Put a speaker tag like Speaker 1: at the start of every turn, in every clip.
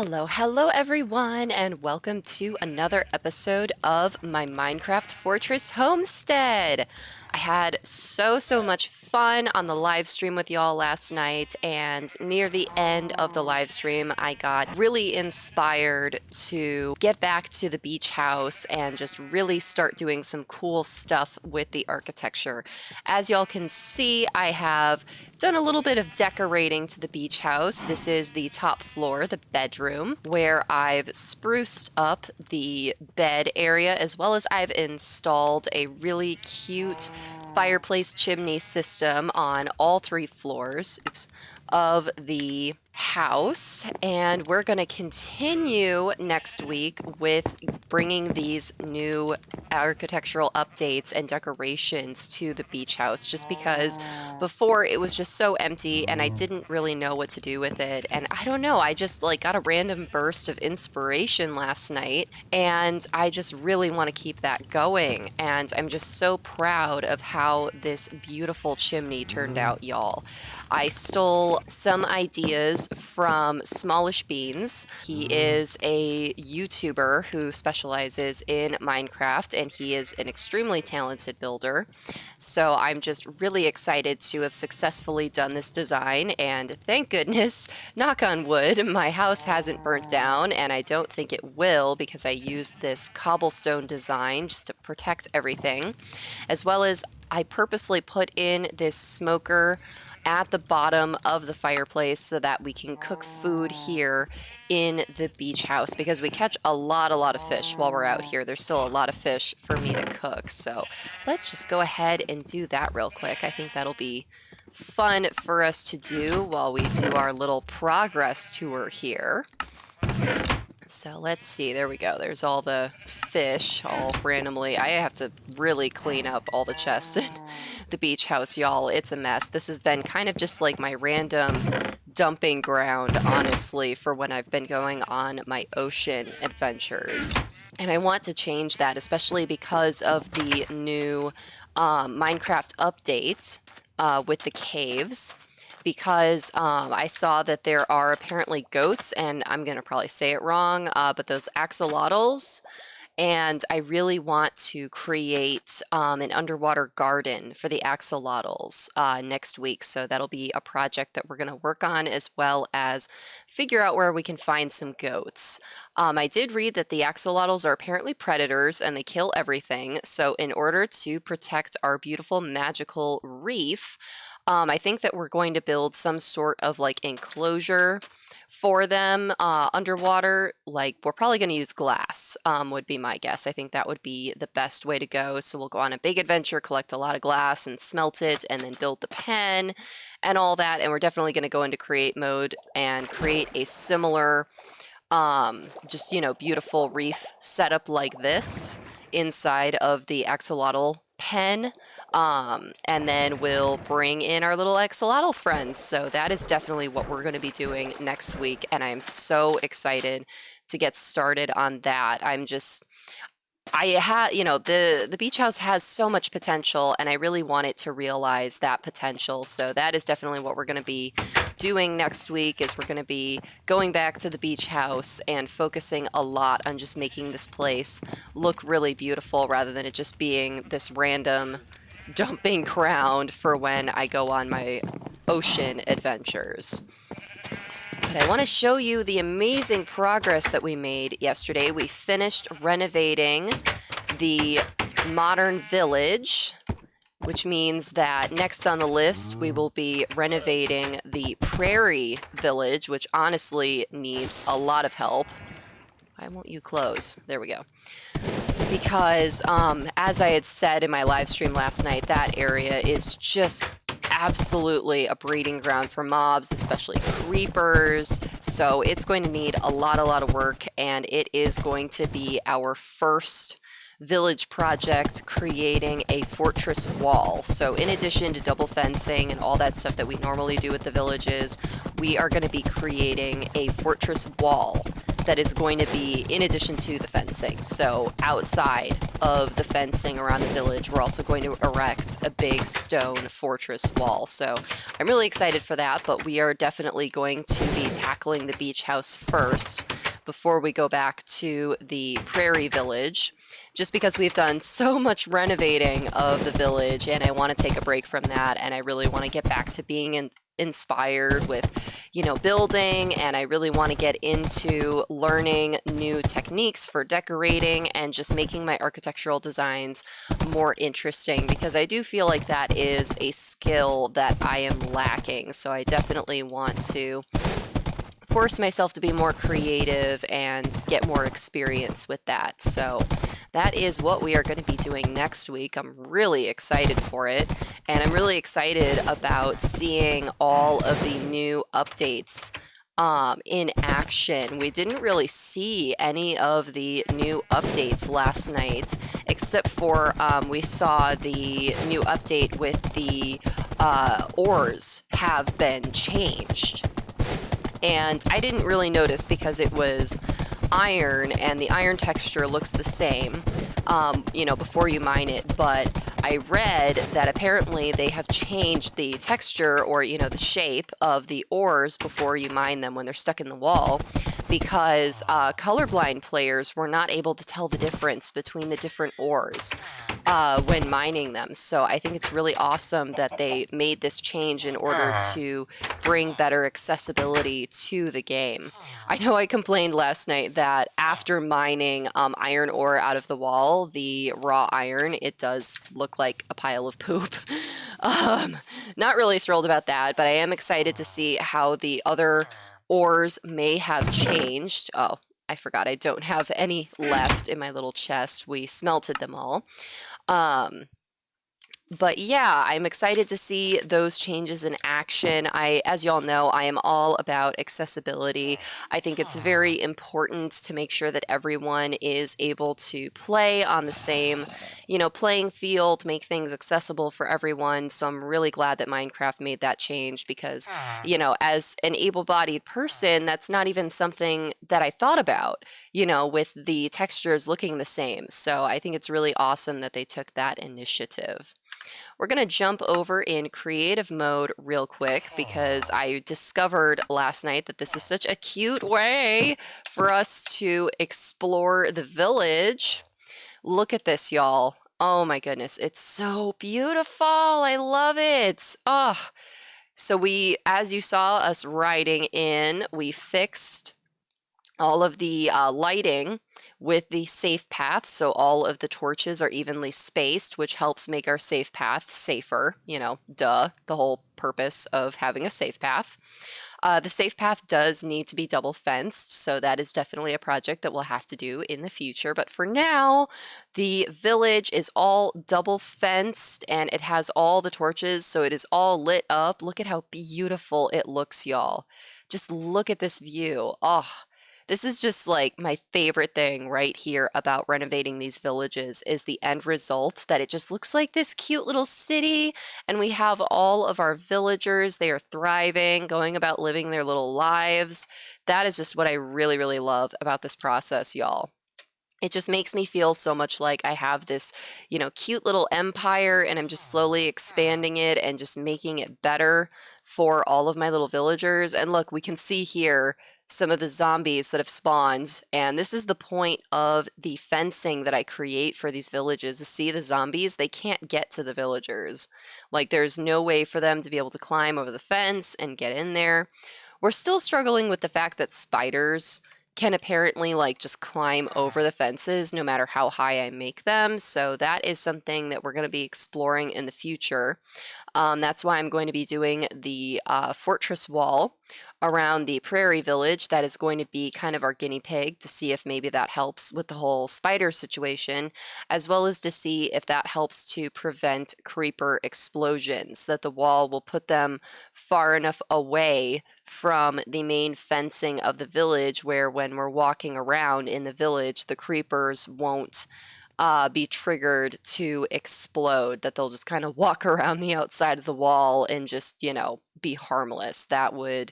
Speaker 1: Hello everyone, and welcome to another episode of my Minecraft Fortress Homestead. I had so much fun on the live stream with y'all last night, and near the end of the live stream, I got really inspired to get back to the beach house and just really start doing some cool stuff with the architecture. As y'all can see, I have done a little bit of decorating to the beach house. This is the top floor, the bedroom, where I've spruced up the bed area, as well as I've installed a really cute fireplace chimney system on all three floors of the house. And we're going to continue next week with bringing these new architectural updates and decorations to the beach house, just because before it was just so empty and I didn't really know what to do with it. And I don't know, I just got a random burst of inspiration last night, and I just really want to keep that going. And I'm just so proud of how this beautiful chimney turned out, y'all. I stole some ideas from Smallish Beans. He is a YouTuber who specializes in Minecraft, and he is an extremely talented builder. So I'm just really excited to have successfully done this design, and thank goodness, knock on wood, my house hasn't burnt down, and I don't think it will, because I used this cobblestone design just to protect everything, as well as I purposely put in this smoker at the bottom of the fireplace so that we can cook food here in the beach house, because we catch a lot of fish while we're out here. There's still a lot of fish for me to cook, so let's just go ahead and do that real quick. I think that'll be fun for us to do while we do our little progress tour here. So let's see, there we go. There's all the fish all randomly. I have to really clean up all the chests in the beach house, y'all. It's a mess. This has been kind of just like my random dumping ground, honestly, for when I've been going on my ocean adventures. And I want to change that, especially because of the new Minecraft update with the caves. Because I saw that there are apparently goats, and I'm going to probably say it wrong, but those axolotls, and I really want to create an underwater garden for the axolotls next week. So that'll be a project that we're going to work on, as well as figure out where we can find some goats. I did read that the axolotls are apparently predators and they kill everything. So in order to protect our beautiful magical reef, I think that we're going to build some sort of enclosure for them underwater. We're probably going to use glass, would be my guess. I think that would be the best way to go. So we'll go on a big adventure, collect a lot of glass and smelt it, and then build the pen and all that. And we're definitely going to go into create mode and create a similar, just, beautiful reef setup like this inside of the axolotl pen. And then we'll bring in our little axolotl friends. So that is definitely what we're going to be doing next week, and I'm so excited to get started on that. The beach house has so much potential, and I really want it to realize that potential. So that is definitely what we're going to be doing next week, is we're going to be going back to the beach house and focusing a lot on just making this place look really beautiful, rather than it just being this random dumping ground for when I go on my ocean adventures. But I want to show you the amazing progress that we made yesterday. We finished renovating the modern village, which means that next on the list we will be renovating the prairie village, which honestly needs a lot of help. Why won't you close? There we go. Because as I had said in my live stream last night, that area is just absolutely a breeding ground for mobs, especially creepers. So it's going to need a lot of work, and it is going to be our first village project creating a fortress wall. So in addition to double fencing and all that stuff that we normally do with the villages, we are going to be creating a fortress wall that is going to be in addition to the fencing. So outside of the fencing around the village, we're also going to erect a big stone fortress wall. So I'm really excited for that, but we are definitely going to be tackling the beach house first before we go back to the prairie village, just because we've done so much renovating of the village and I want to take a break from that, and I really want to get back to being inspired with, you know, building, and I really want to get into learning new techniques for decorating and just making my architectural designs more interesting, because I do feel like that is a skill that I am lacking. So I definitely want to force myself to be more creative and get more experience with that. So that is what we are going to be doing next week. I'm really excited for it, and I'm really excited about seeing all of the new updates in action. We didn't really see any of the new updates last night, except for we saw the new update with the ores have been changed. And I didn't really notice because it was iron and the iron texture looks the same, you know, before you mine it. But I read that apparently they have changed the texture, or, you know, the shape of the ores before you mine them when they're stuck in the wall, because colorblind players were not able to tell the difference between the different ores when mining them. So I think it's really awesome that they made this change in order to bring better accessibility to the game. I know I complained last night that after mining iron ore out of the wall, the raw iron, it does look like a pile of poop. Not really thrilled about that, but I am excited to see how the other ores may have changed. Oh, I forgot I don't have any left in my little chest. We smelted them all. But yeah, I'm excited to see those changes in action. As y'all know, I am all about accessibility. I think it's very important to make sure that everyone is able to play on the same, you know, playing field, make things accessible for everyone. So I'm really glad that Minecraft made that change, because, you know, as an able-bodied person, that's not even something that I thought about, you know, with the textures looking the same. So I think it's really awesome that they took that initiative. We're going to jump over in creative mode real quick, because I discovered last night that this is such a cute way for us to explore the village. Look at this, y'all. Oh my goodness, it's so beautiful. I love it. Oh, so we, as you saw us riding in, we fixed all of the lighting with the safe path, so all of the torches are evenly spaced, which helps make our safe path safer. You know, duh, the whole purpose of having a safe path. The safe path does need to be double fenced, so that is definitely a project that we'll have to do in the future. But for now, the village is all double fenced and it has all the torches, so it is all lit up. Look at how beautiful it looks, y'all. Just look at this view. Oh, this is just like my favorite thing right here about renovating these villages, is the end result, that it just looks like this cute little city, and we have all of our villagers. They are thriving, going about living their little lives. That is just what I really, really love about this process, y'all. It just makes me feel so much like I have this, you know, cute little empire, and I'm just slowly expanding it and just making it better for all of my little villagers. And look, we can see here some of the zombies that have spawned, and this is the point of the fencing that I create for these villages. To see the zombies, they can't get to the villagers. Like, there's no way for them to be able to climb over the fence and get in there. We're still struggling with the fact that spiders can apparently like just climb over the fences no matter how high I make them. So that is something that we're going to be exploring in the future. That's why I'm going to be doing the fortress wall around the prairie village. That is going to be kind of our guinea pig, to see if maybe that helps with the whole spider situation, as well as to see if that helps to prevent creeper explosions, that the wall will put them far enough away from the main fencing of the village, where when we're walking around in the village, the creepers won't be triggered to explode, that they'll just kind of walk around the outside of the wall and just, you know, be harmless. That would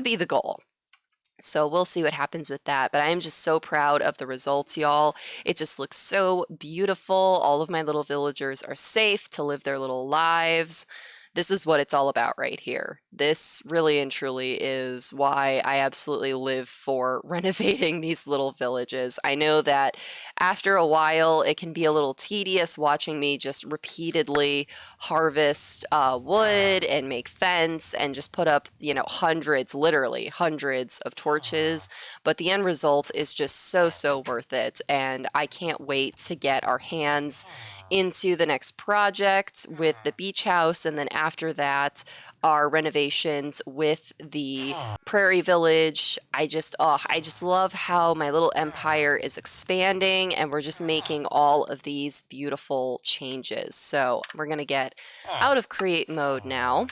Speaker 1: be the goal. So we'll see what happens with that, but I am just so proud of the results, y'all. It just looks so beautiful. All of my little villagers are safe to live their little lives. This is what it's all about right here. This really and truly is why I absolutely live for renovating these little villages. I know that after a while, it can be a little tedious watching me just repeatedly harvest wood and make fence and just put up, hundreds, literally hundreds of torches. But the end result is just so, so worth it. And I can't wait to get our hands into the next project with the beach house. And then after that, our renovations with the prairie village. I just love how my little empire is expanding and we're just making all of these beautiful changes. So we're going to get out of create mode now.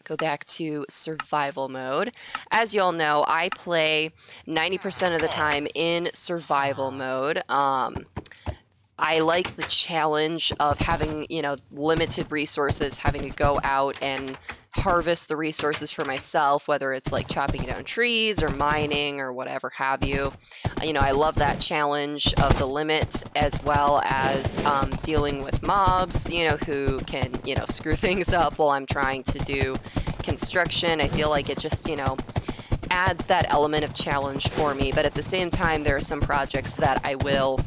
Speaker 1: Go back to survival mode. As you all know, I play 90% of the time in survival mode. I like the challenge of having, limited resources, having to go out and harvest the resources for myself, whether it's like chopping down trees or mining or whatever have you. I love that challenge of the limit as well as dealing with mobs, who can, screw things up while I'm trying to do construction. I feel like it just, adds that element of challenge for me. But at the same time, there are some projects that I will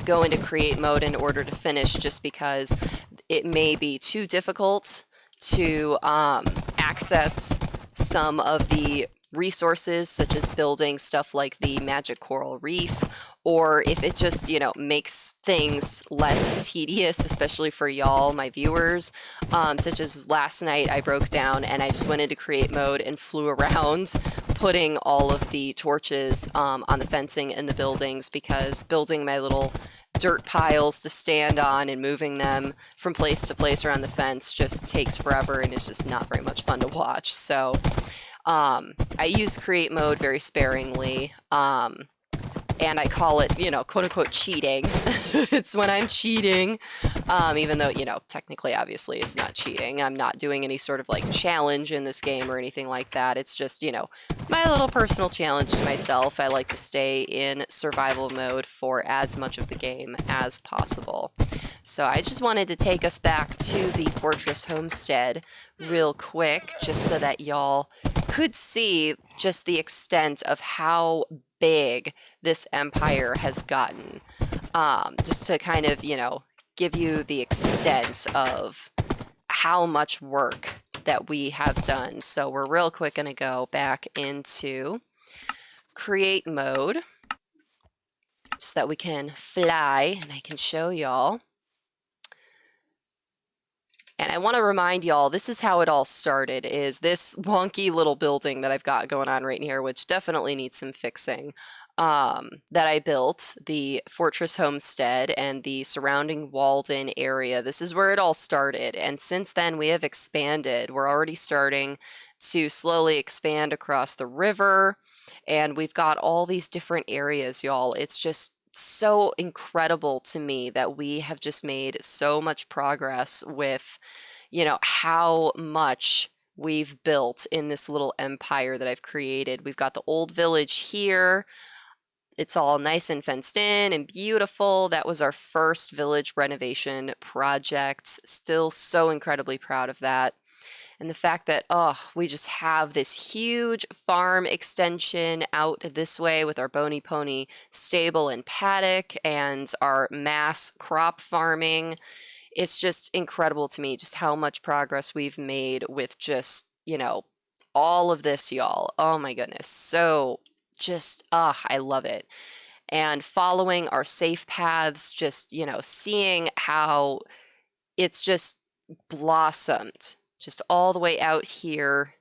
Speaker 1: go into create mode in order to finish just because it may be too difficult to access some of the resources, such as building stuff like the magic coral reef, or if it just, makes things less tedious, especially for y'all, my viewers, such as last night I broke down and I just went into create mode and flew around putting all of the torches on the fencing and the buildings, because building my little dirt piles to stand on and moving them from place to place around the fence just takes forever and it's just not very much fun to watch. So I use create mode very sparingly. And I call it, quote unquote cheating. It's when I'm cheating, even though, technically, obviously, it's not cheating. I'm not doing any sort of like challenge in this game or anything like that. It's just, my little personal challenge to myself. I like to stay in survival mode for as much of the game as possible. So I just wanted to take us back to the Fortress Homestead real quick, just so that y'all could see just the extent of how big this empire has gotten. Just to kind of, give you the extent of how much work that we have done. So we're real quick going to go back into create mode so that we can fly and I can show y'all. And I want to remind y'all, this is how it all started, is this wonky little building that I've got going on right here, which definitely needs some fixing, that I built, the Fortress Homestead and the surrounding walled-in area. This is where it all started, and since then we have expanded. We're already starting to slowly expand across the river, and we've got all these different areas, y'all. It's just so incredible to me that we have just made so much progress with, how much we've built in this little empire that I've created. We've got the old village here. It's all nice and fenced in and beautiful. That was our first village renovation project. Still so incredibly proud of that. And the fact that, we just have this huge farm extension out this way with our Bony Pony stable and paddock and our mass crop farming. It's just incredible to me just how much progress we've made with just, all of this, y'all. Oh my goodness. So just, I love it. And following our safe paths, just, seeing how it's just blossomed just all the way out here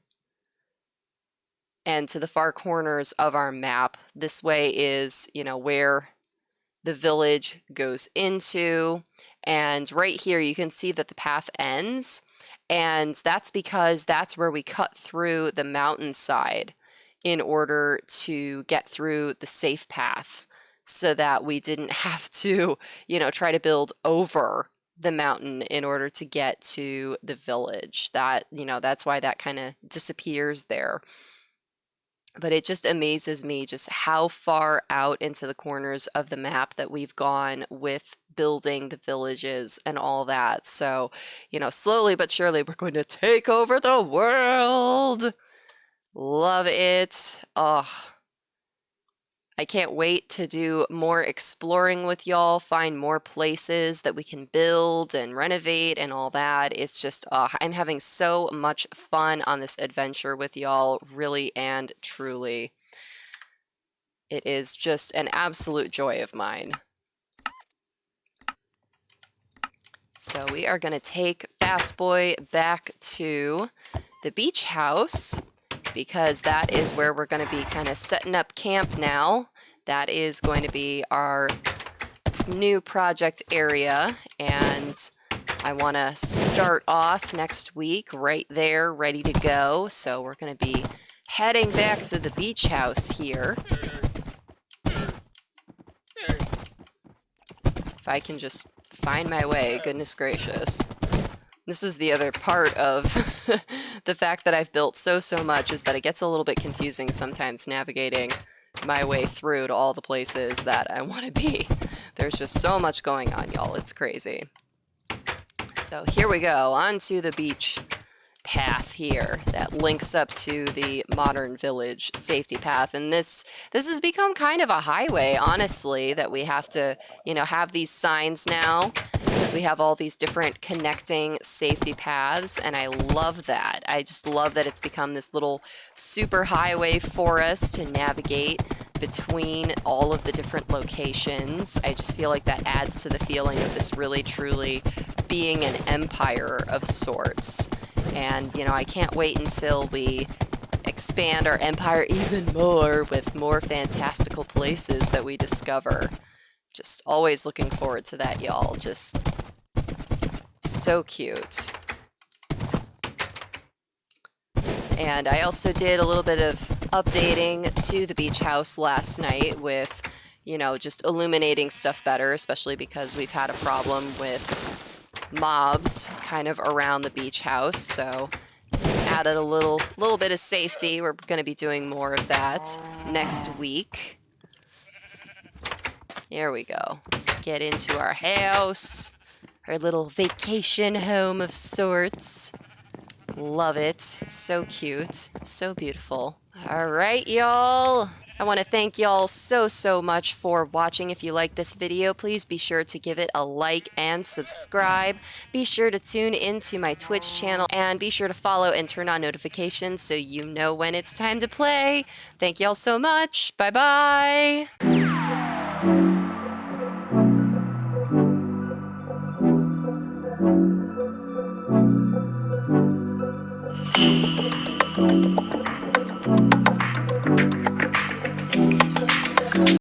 Speaker 1: and to the far corners of our map. This way is, where the village goes into. And right here, you can see that the path ends. And that's because that's where we cut through the mountainside in order to get through the safe path so that we didn't have to, try to build over the mountain in order to get to the village. That, that's why that kind of disappears there. But it just amazes me just how far out into the corners of the map that we've gone with building the villages and all that. So, slowly but surely, we're going to take over the world. Love it. Oh, I can't wait to do more exploring with y'all, find more places that we can build and renovate and all that. It's just, I'm having so much fun on this adventure with y'all, really and truly. It is just an absolute joy of mine. So we are going to take Fast Boy back to the beach house, because that is where we're going to be kind of setting up camp now. That is going to be our new project area, and I want to start off next week right there, ready to go. So we're going to be heading back to the beach house here. If I can just find my way, goodness gracious. This is the other part of the fact that I've built so much, is that it gets a little bit confusing sometimes navigating my way through to all the places that I want to be. There's just so much going on, y'all. It's crazy. So here we go, onto the beach path here that links up to the modern village safety path. And this has become kind of a highway, honestly, that we have to, have these signs now, because we have all these different connecting safety paths, and I love that. I just love that it's become this little super highway for us to navigate between all of the different locations. I just feel like that adds to the feeling of this really truly being an empire of sorts. And, I can't wait until we expand our empire even more with more fantastical places that we discover. Just always looking forward to that, y'all. Just so cute. And I also did a little bit of updating to the beach house last night with, just illuminating stuff better, especially because we've had a problem with mobs kind of around the beach house. So added a little bit of safety. We're going to be doing more of that next week. Here we go. Get into our house, our little vacation home of sorts. Love it. So cute. So beautiful. All right, y'all. I want to thank y'all so much for watching. If you like this video, please be sure to give it a like and subscribe. Be sure to tune into my Twitch channel, and be sure to follow and turn on notifications so you know when it's time to play. Thank y'all so much. Bye-bye.